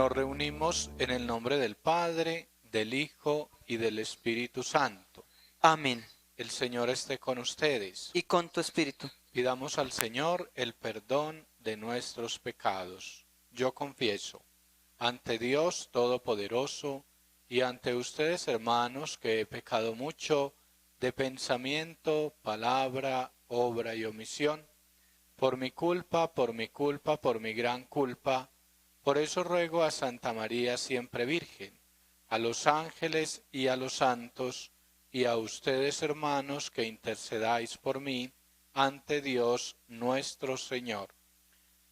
nos reunimos en el nombre del Padre, del Hijo y del Espíritu Santo. Amén. El Señor esté con ustedes. Y con tu espíritu. Pidamos al Señor el perdón de nuestros pecados. Yo confieso ante Dios Todopoderoso y ante ustedes, hermanos, que he pecado mucho de pensamiento, palabra, obra y omisión, por mi culpa, por mi gran culpa. Por eso ruego a Santa María siempre Virgen, a los ángeles y a los santos, y a ustedes, hermanos, que intercedáis por mí ante Dios nuestro Señor.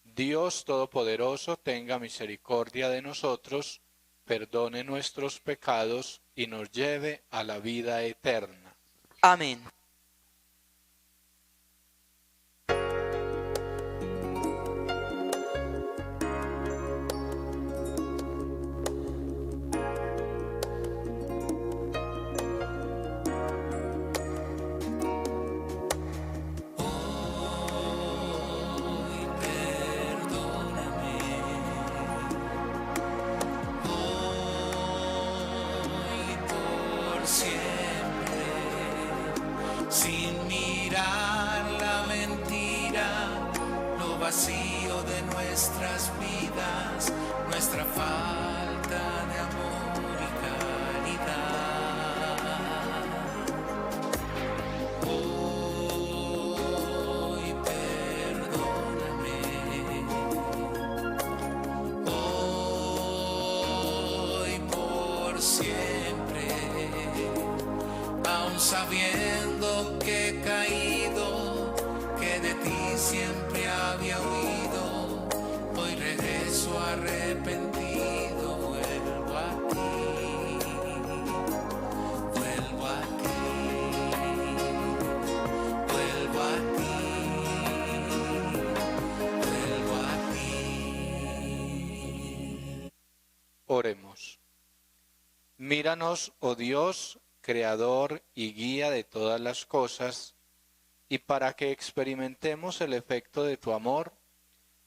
Dios Todopoderoso tenga misericordia de nosotros, perdone nuestros pecados y nos lleve a la vida eterna. Amén. Sin mirar la mentira, lo vacío de nuestras vidas, nuestra falta de amor y caridad. Hoy perdóname, hoy por siempre, aun sabiendo que he caído, que de ti siempre había huido, hoy regreso arrepentido, vuelvo a ti, vuelvo a ti, vuelvo a ti, vuelvo a ti. Oremos. Míranos, oh Dios, Creador y guía de todas las cosas, y para que experimentemos el efecto de tu amor,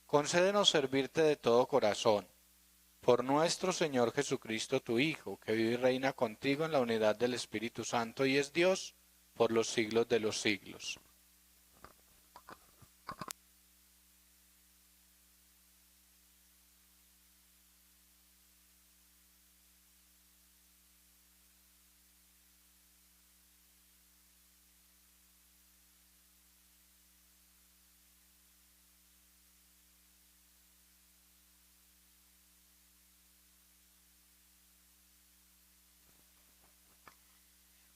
concédenos servirte de todo corazón. Por nuestro Señor Jesucristo, tu Hijo, que vive y reina contigo en la unidad del Espíritu Santo y es Dios por los siglos de los siglos.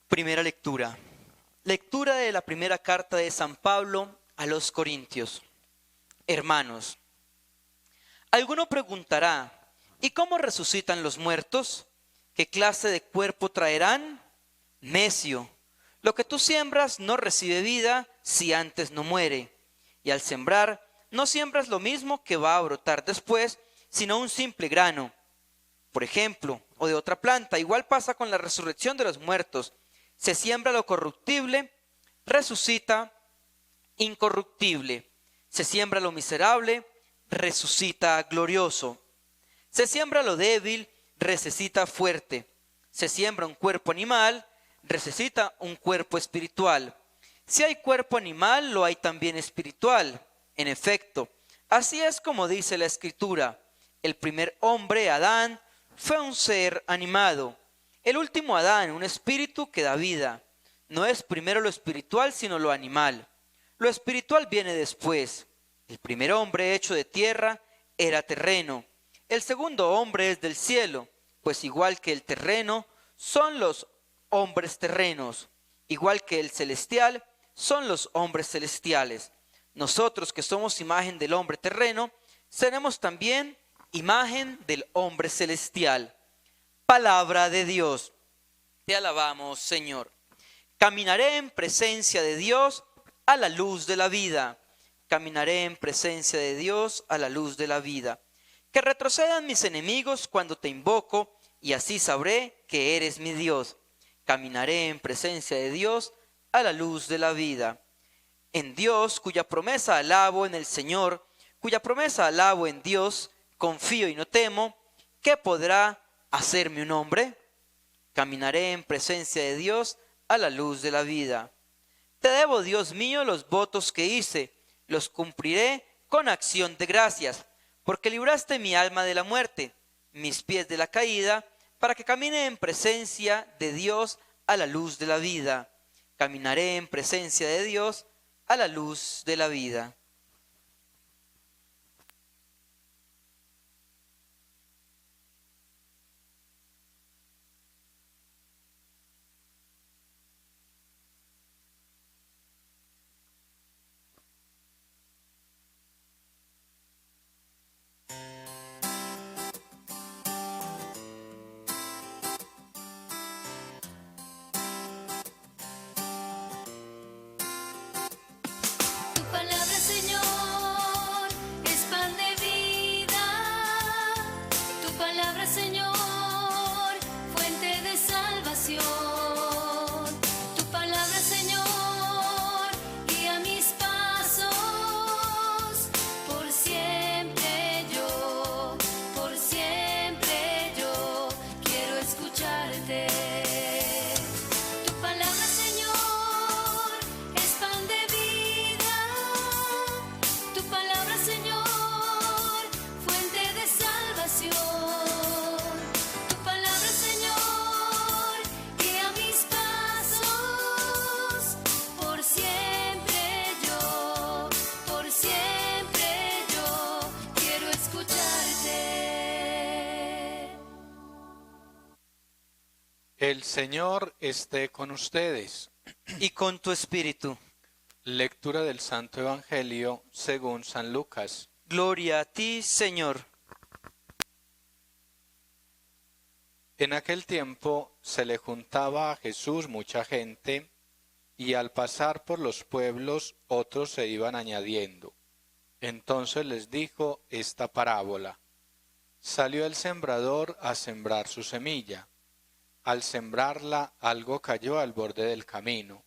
Primera lectura. Lectura de la primera carta de San Pablo a los Corintios. Hermanos, alguno preguntará, ¿y cómo resucitan los muertos? ¿Qué clase de cuerpo traerán? Necio, lo que tú siembras no recibe vida si antes no muere. Y al sembrar, no siembras lo mismo que va a brotar después, sino un simple grano, por ejemplo, o de otra planta. Igual pasa con la resurrección de los muertos. Se siembra lo corruptible, resucita incorruptible. Se siembra lo miserable, resucita glorioso. Se siembra lo débil, resucita fuerte. Se siembra un cuerpo animal, resucita un cuerpo espiritual. Si hay cuerpo animal, lo hay también espiritual. En efecto, así es como dice la Escritura. El primer hombre, Adán, fue un ser animado. El último Adán, un espíritu que da vida. No es primero lo espiritual, sino lo animal. Lo espiritual viene después. El primer hombre hecho de tierra era terreno. El segundo hombre es del cielo, pues igual que el terreno son los hombres terrenos, igual que el celestial son los hombres celestiales. Nosotros que somos imagen del hombre terreno, seremos también imagen del hombre celestial. Palabra de Dios. Te alabamos, Señor. Caminaré en presencia de Dios a la luz de la vida. Caminaré en presencia de Dios a la luz de la vida. Que retrocedan mis enemigos cuando te invoco, y así sabré que eres mi Dios. Caminaré en presencia de Dios a la luz de la vida. En Dios, cuya promesa alabo, en el Señor, cuya promesa alabo en Dios, confío y no temo, ¿qué podrá hacerme un hombre? Caminaré en presencia de Dios a la luz de la vida. Te debo, Dios mío, los votos que hice, los cumpliré con acción de gracias, porque libraste mi alma de la muerte, mis pies de la caída, para que camine en presencia de Dios a la luz de la vida. Caminaré en presencia de Dios a la luz de la vida. Tu palabra, Señor, es pan de vida. Tu palabra, Señor, fuente de salvación. Tu palabra, Señor, guía mis pasos. Por siempre yo quiero escucharte. Tu palabra, Señor, es pan de vida. Tu palabra, Señor, fuente de salvación. Tu palabra, Señor, guía mis pasos. Por siempre yo quiero escucharte. El Señor esté con ustedes. Y con tu espíritu. Lectura del Santo Evangelio según San Lucas. Gloria a ti, Señor. En aquel tiempo se le juntaba a Jesús mucha gente, y al pasar por los pueblos otros se iban añadiendo. Entonces les dijo esta parábola. Salió el sembrador a sembrar su semilla. Al sembrarla, algo cayó al borde del camino.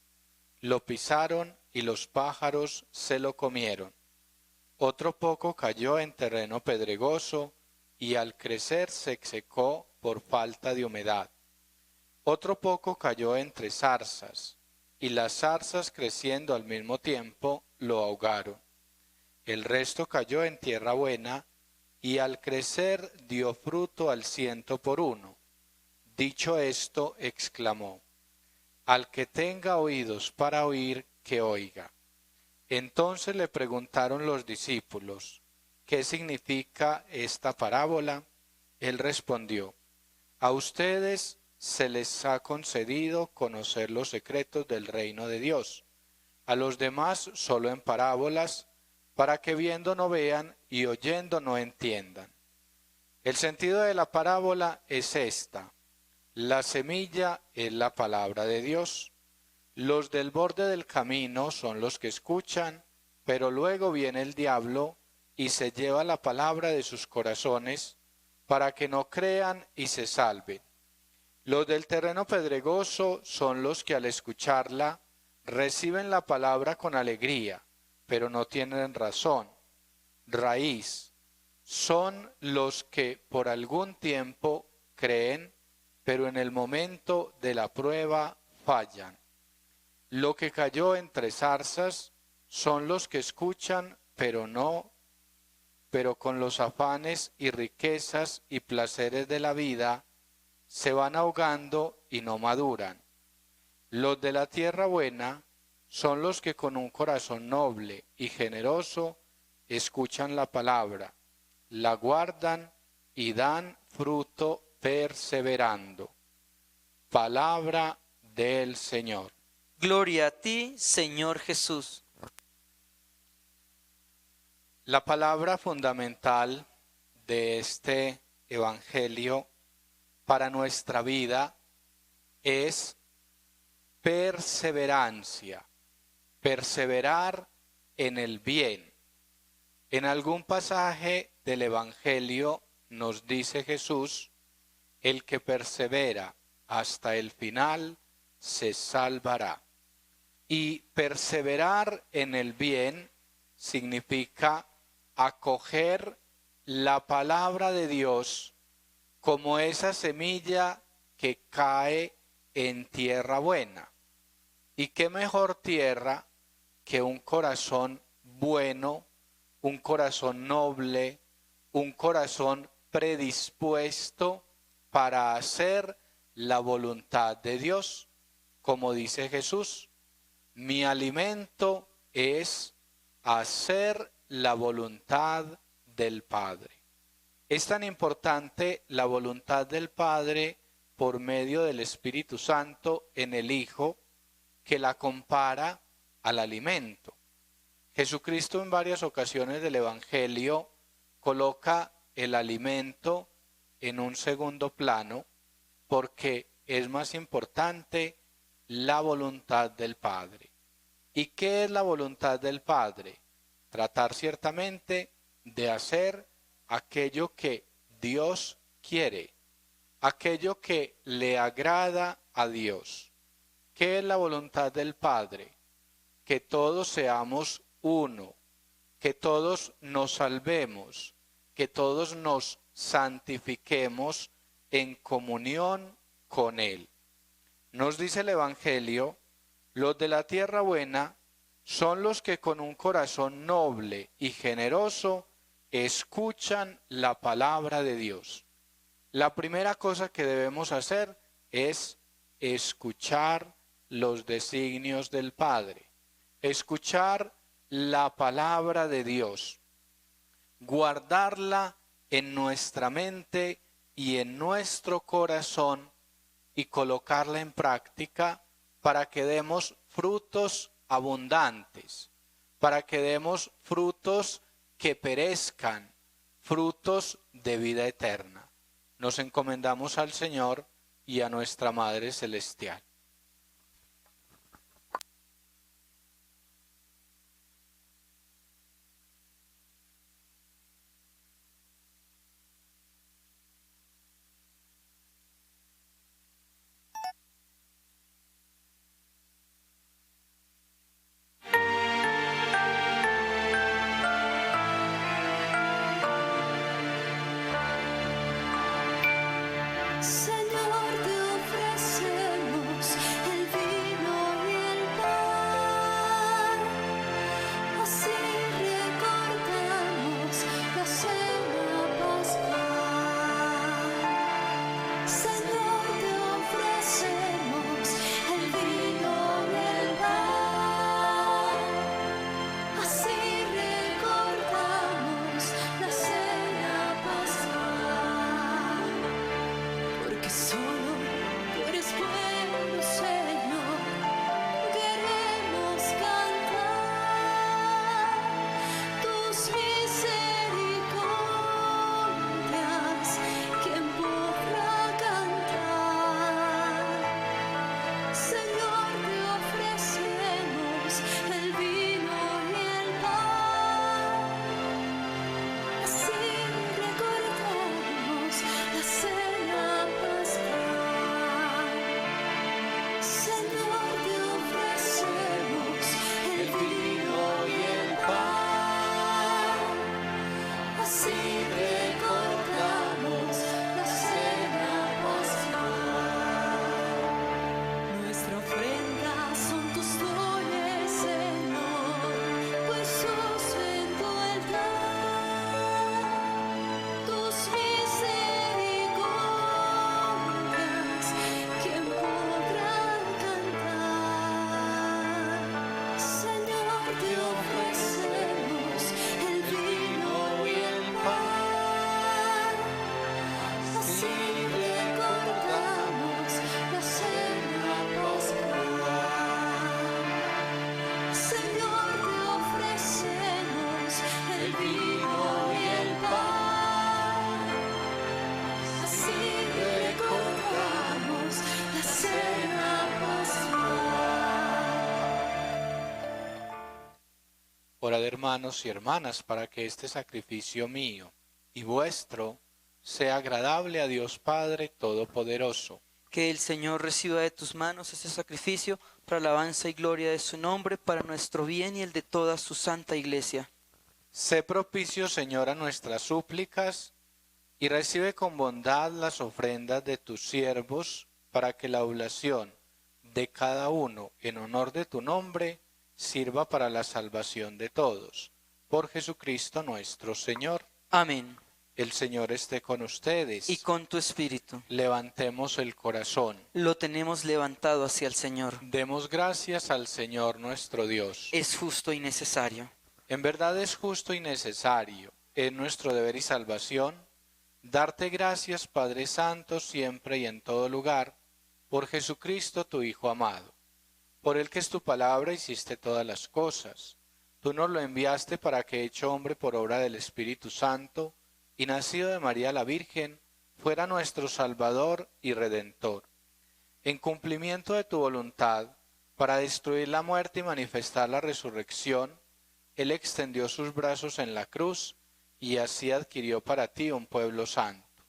Lo pisaron y los pájaros se lo comieron. Otro poco cayó en terreno pedregoso y al crecer se secó por falta de humedad. Otro poco cayó entre zarzas, y las zarzas creciendo al mismo tiempo lo ahogaron. El resto cayó en tierra buena, y al crecer dio fruto al 100 por 1. Dicho esto, exclamó: Al que tenga oídos para oír, que oiga. Entonces le preguntaron los discípulos: ¿Qué significa esta parábola? Él respondió: A ustedes se les ha concedido conocer los secretos del reino de Dios. A los demás solo en parábolas, para que viendo no vean y oyendo no entiendan. El sentido de la parábola es esta: la semilla es la palabra de Dios. Los del borde del camino son los que escuchan, pero luego viene el diablo y se lleva la palabra de sus corazones para que no crean y se salven. Los del terreno pedregoso son los que al escucharla reciben la palabra con alegría, pero no tienen razón, raíz. Son los que por algún tiempo creen, pero en el momento de la prueba fallan. Lo que cayó entre zarzas son los que escuchan, pero con los afanes y riquezas y placeres de la vida, se van ahogando y no maduran. Los de la tierra buena son los que con un corazón noble y generoso escuchan la palabra, la guardan y dan fruto perseverando. Palabra del Señor. Gloria a ti, Señor Jesús. La palabra fundamental de este Evangelio para nuestra vida es perseverancia, perseverar en el bien. En algún pasaje del Evangelio nos dice Jesús: el que persevera hasta el final se salvará. Y perseverar en el bien significa acoger la palabra de Dios como esa semilla que cae en tierra buena. ¿Y qué mejor tierra que un corazón bueno, un corazón noble, un corazón predispuesto para hacer la voluntad de Dios? Como dice Jesús, mi alimento es hacer la voluntad del Padre. Es tan importante la voluntad del Padre por medio del Espíritu Santo en el Hijo, que la compara al alimento. Jesucristo en varias ocasiones del Evangelio coloca el alimento en un segundo plano porque es más importante la voluntad del Padre. ¿Y qué es la voluntad del Padre? Tratar ciertamente de hacer aquello que Dios quiere, aquello que le agrada a Dios. ¿Qué es la voluntad del Padre? Que todos seamos uno, que todos nos salvemos, que todos nos santifiquemos en comunión con Él. Nos dice el Evangelio, los de la tierra buena son los que con un corazón noble y generoso escuchan la palabra de Dios. La primera cosa que debemos hacer es escuchar los designios del Padre, escuchar la palabra de Dios, guardarla en nuestra mente y en nuestro corazón y colocarla en práctica para que demos frutos abundantes, para que demos frutos que perezcan, frutos de vida eterna. Nos encomendamos al Señor y a nuestra Madre Celestial. Señor, te ofrecemos el vino y el pan, así recordamos la cena pascual. Señor, te ofrecemos el vino y el pan, así recordamos la cena pascual. Porque solo tú eres bueno, Señor, queremos cantar tus misericordias. ¿Quién podrá cantar? Señor, te ofrecemos el vino y el pan, así recordamos la cena pascual. Señor, te ofrecemos el vino y el pan, así recordamos la cena pascual. Nuestra ofrenda son tus dones, Señor, puestos en tu altar. Tus misericordias, ¿quién podrá cantar? Señor, te ofrecemos el vino y el pan, así recordamos la cena pascual. Señor, te ofrecemos el vino y el pan, así recordamos la cena pascual. Orad, hermanos y hermanas, para que este sacrificio mío y vuestro sea agradable a Dios Padre Todopoderoso. Que el Señor reciba de tus manos este sacrificio para alabanza y gloria de su nombre, para nuestro bien y el de toda su santa iglesia. Sé propicio, Señor, a nuestras súplicas y recibe con bondad las ofrendas de tus siervos, para que la oblación de cada uno en honor de tu nombre sirva para la salvación de todos. Por Jesucristo nuestro Señor. Amén. El Señor esté con ustedes. Y con tu espíritu. Levantemos el corazón. Lo tenemos levantado hacia el Señor. Demos gracias al Señor nuestro Dios. Es justo y necesario. En verdad es justo y necesario, es nuestro deber y salvación, darte gracias, Padre Santo, siempre y en todo lugar, por Jesucristo tu Hijo amado, por el que es tu palabra hiciste todas las cosas. Tú nos lo enviaste para que, hecho hombre por obra del Espíritu Santo, y nacido de María la Virgen, fuera nuestro Salvador y Redentor. En cumplimiento de tu voluntad, para destruir la muerte y manifestar la resurrección, Él extendió sus brazos en la cruz y así adquirió para ti un pueblo santo.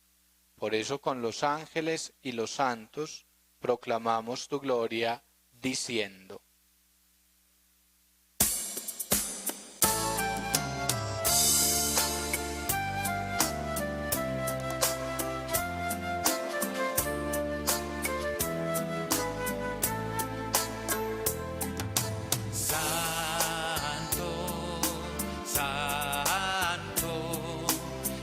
Por eso con los ángeles y los santos proclamamos tu gloria, diciendo: Santo, santo,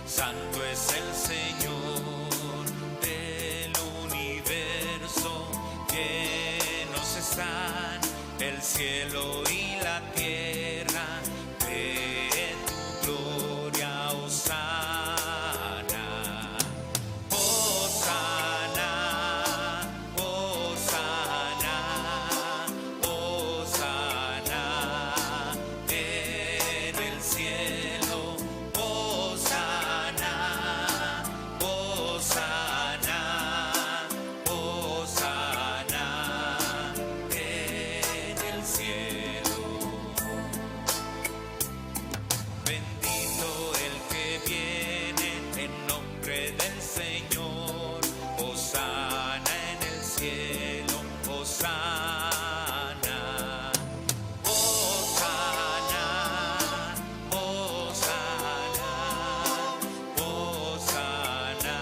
santo es el Señor del universo, llenos están el cielo y la tierra de tu gloria, hosana. Hosana, hosana, hosana en el cielo. Hosana, hosana, hosana en el cielo. Bendito el que viene en nombre del Señor. Hosana en el cielo. Hosana. Hosana. Hosana. Hosana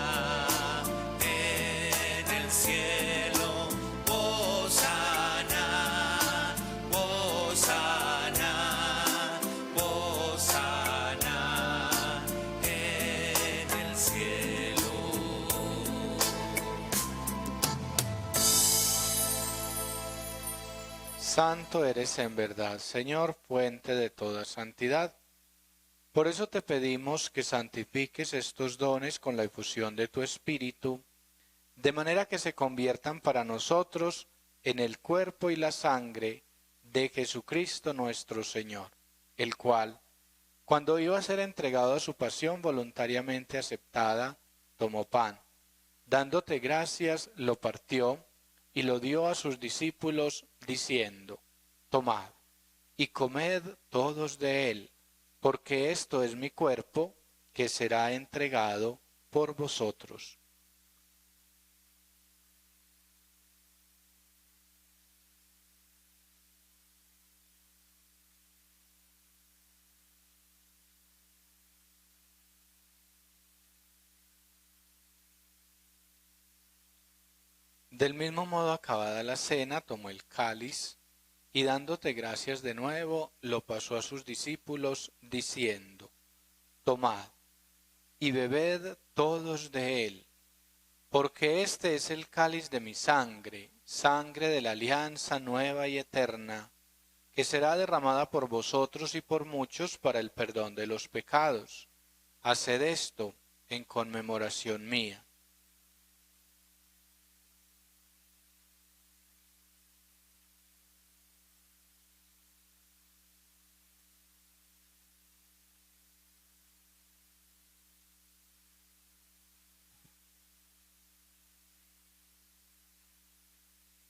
en el cielo. Hosana. Hosana. Hosana en el cielo. Santo eres en verdad, Señor, fuente de toda santidad. Por eso te pedimos que santifiques estos dones con la efusión de tu Espíritu, de manera que se conviertan para nosotros en el cuerpo y la sangre de Jesucristo nuestro Señor, el cual, cuando iba a ser entregado a su pasión voluntariamente aceptada, tomó pan. Dándote gracias, lo partió y lo dio a sus discípulos, diciendo: Tomad y comed todos de él, porque esto es mi cuerpo, que será entregado por vosotros. Del mismo modo, acabada la cena, tomó el cáliz, y dándote gracias de nuevo, lo pasó a sus discípulos, diciendo: Tomad y bebed todos de él, porque este es el cáliz de mi sangre, sangre de la alianza nueva y eterna, que será derramada por vosotros y por muchos para el perdón de los pecados. Haced esto en conmemoración mía.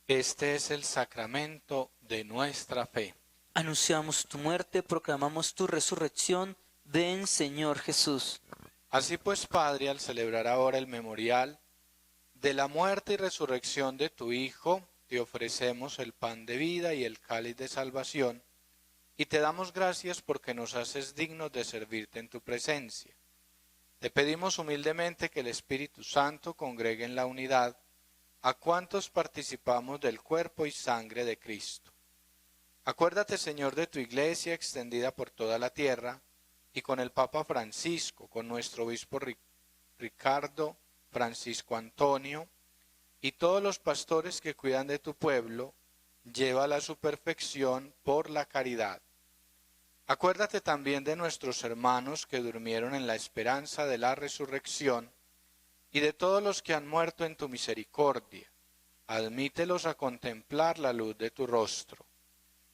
Este es el sacramento de nuestra fe. Anunciamos tu muerte, proclamamos tu resurrección. Ven, Señor Jesús. Así pues, Padre, al celebrar ahora el memorial de la muerte y resurrección de tu Hijo, te ofrecemos el pan de vida y el cáliz de salvación, y te damos gracias porque nos haces dignos de servirte en tu presencia. Te pedimos humildemente que el Espíritu Santo congregue en la unidad a cuantos participamos del cuerpo y sangre de Cristo. Acuérdate, Señor, de tu iglesia extendida por toda la tierra, y con el Papa Francisco, con nuestro obispo Ricardo Francisco Antonio, y todos los pastores que cuidan de tu pueblo, llévala a su perfección por la caridad. Acuérdate también de nuestros hermanos que durmieron en la esperanza de la resurrección, y de todos los que han muerto en tu misericordia. Admítelos a contemplar la luz de tu rostro.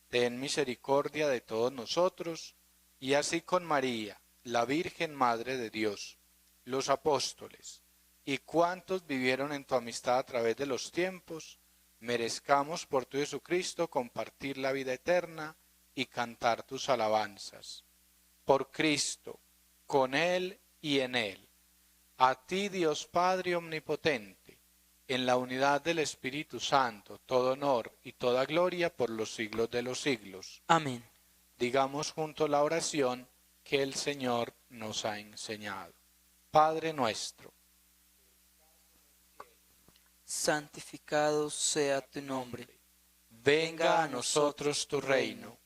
Ten misericordia de todos nosotros, y así con María, la Virgen Madre de Dios, los apóstoles, y cuantos vivieron en tu amistad a través de los tiempos, merezcamos por tu Jesucristo compartir la vida eterna y cantar tus alabanzas. Por Cristo, con Él y en Él. A ti, Dios Padre omnipotente, en la unidad del Espíritu Santo, todo honor y toda gloria por los siglos de los siglos. Amén. Digamos juntos la oración que el Señor nos ha enseñado. Padre nuestro, Santificado sea tu nombre. venga a nosotros tu reino.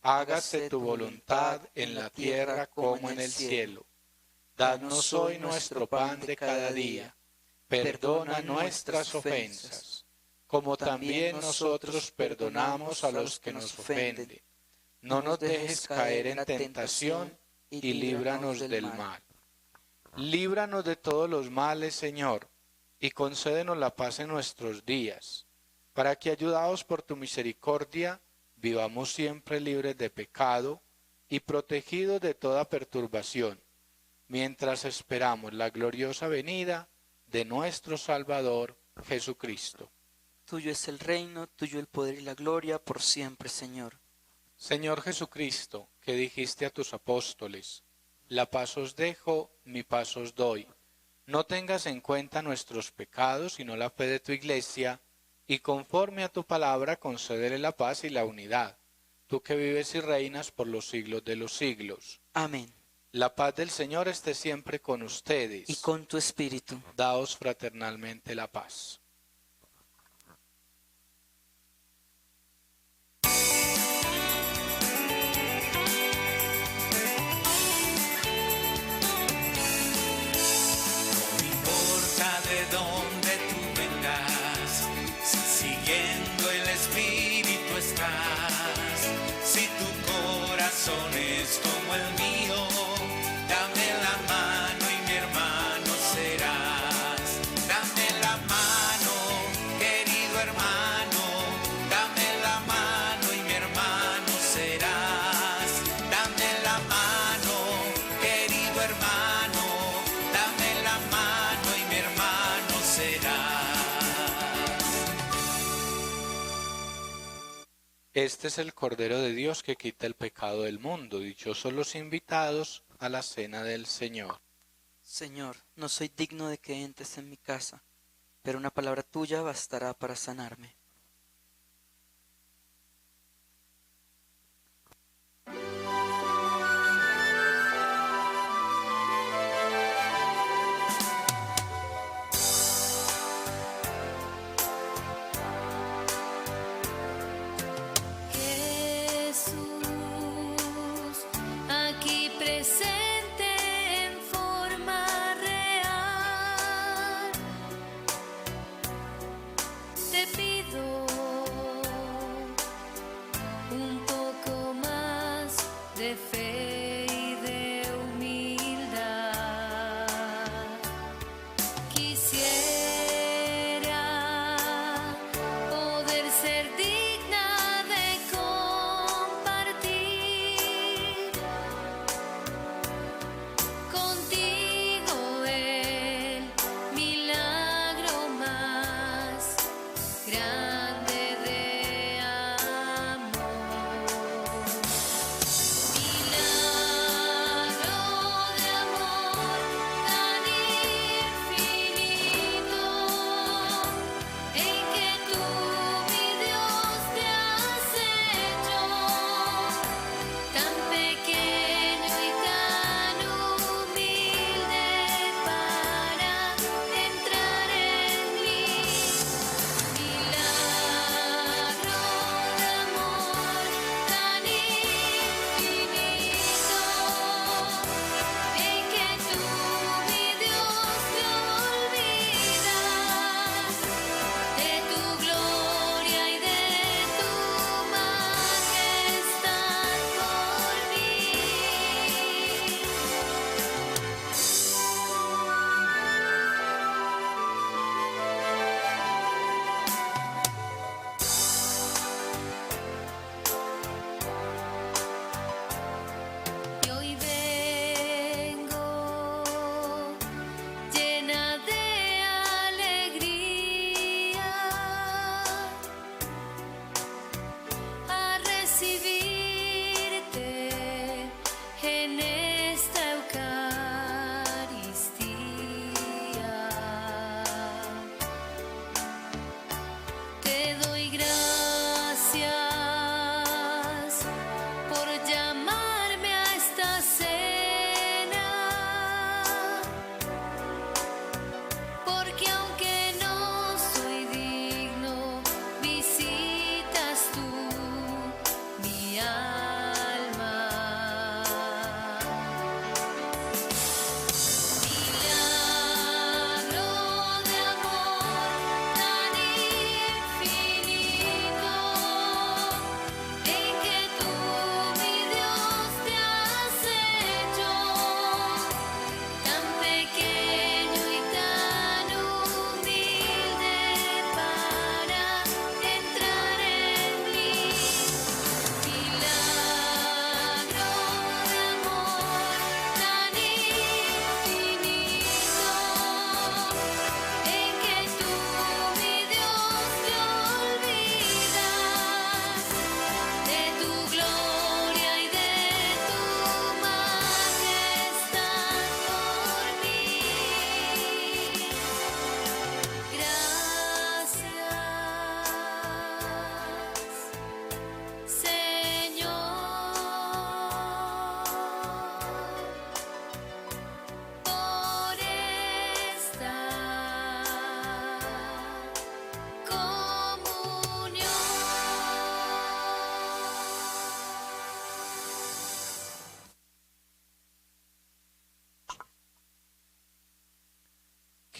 Hágase tu voluntad en la tierra como en el cielo. Danos hoy nuestro pan de cada día. Perdona nuestras ofensas, como también nosotros perdonamos a los que nos ofenden. No nos dejes caer en tentación y líbranos del mal. Líbranos de todos los males, Señor, y concédenos la paz en nuestros días, para que, ayudados por tu misericordia, vivamos siempre libres de pecado y protegidos de toda perturbación, mientras esperamos la gloriosa venida de nuestro Salvador Jesucristo. Tuyo es el reino, tuyo el poder y la gloria por siempre, Señor. Señor Jesucristo, que dijiste a tus apóstoles, la paz os dejo, mi paz os doy. No tengas en cuenta nuestros pecados, sino la fe de tu iglesia, y conforme a tu palabra concédele la paz y la unidad, tú que vives y reinas por los siglos de los siglos. Amén. La paz del Señor esté siempre con ustedes. Y con tu espíritu. Daos fraternalmente la paz. No importa de dónde tú vengas, si siguiendo el Espíritu estás, si tu corazón es como el mío, dame la mano y mi hermano serás. Dame la mano, querido hermano, dame la mano y mi hermano serás. Dame la mano, querido hermano, dame la mano y mi hermano serás. Este es el Cordero de Dios que quita el pecado del mundo. Dichosos los invitados a la cena del Señor. Señor, no soy digno de que entres en mi casa, pero una palabra tuya bastará para sanarme. Jesús, aquí presente en forma real, te pido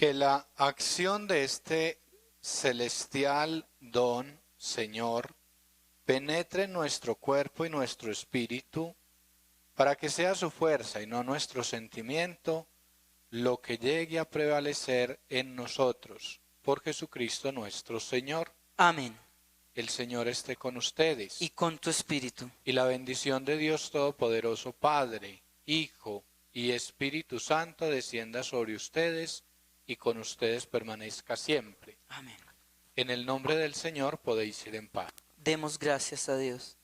Que la acción de este celestial don, Señor, penetre en nuestro cuerpo y nuestro espíritu, para que sea su fuerza y no nuestro sentimiento lo que llegue a prevalecer en nosotros, por Jesucristo nuestro Señor. Amén. El Señor esté con ustedes. Y con tu espíritu. Y la bendición de Dios Todopoderoso, Padre, Hijo y Espíritu Santo, descienda sobre ustedes y con ustedes permanezca siempre. Amén. En el nombre del Señor podéis ir en paz. Demos gracias a Dios.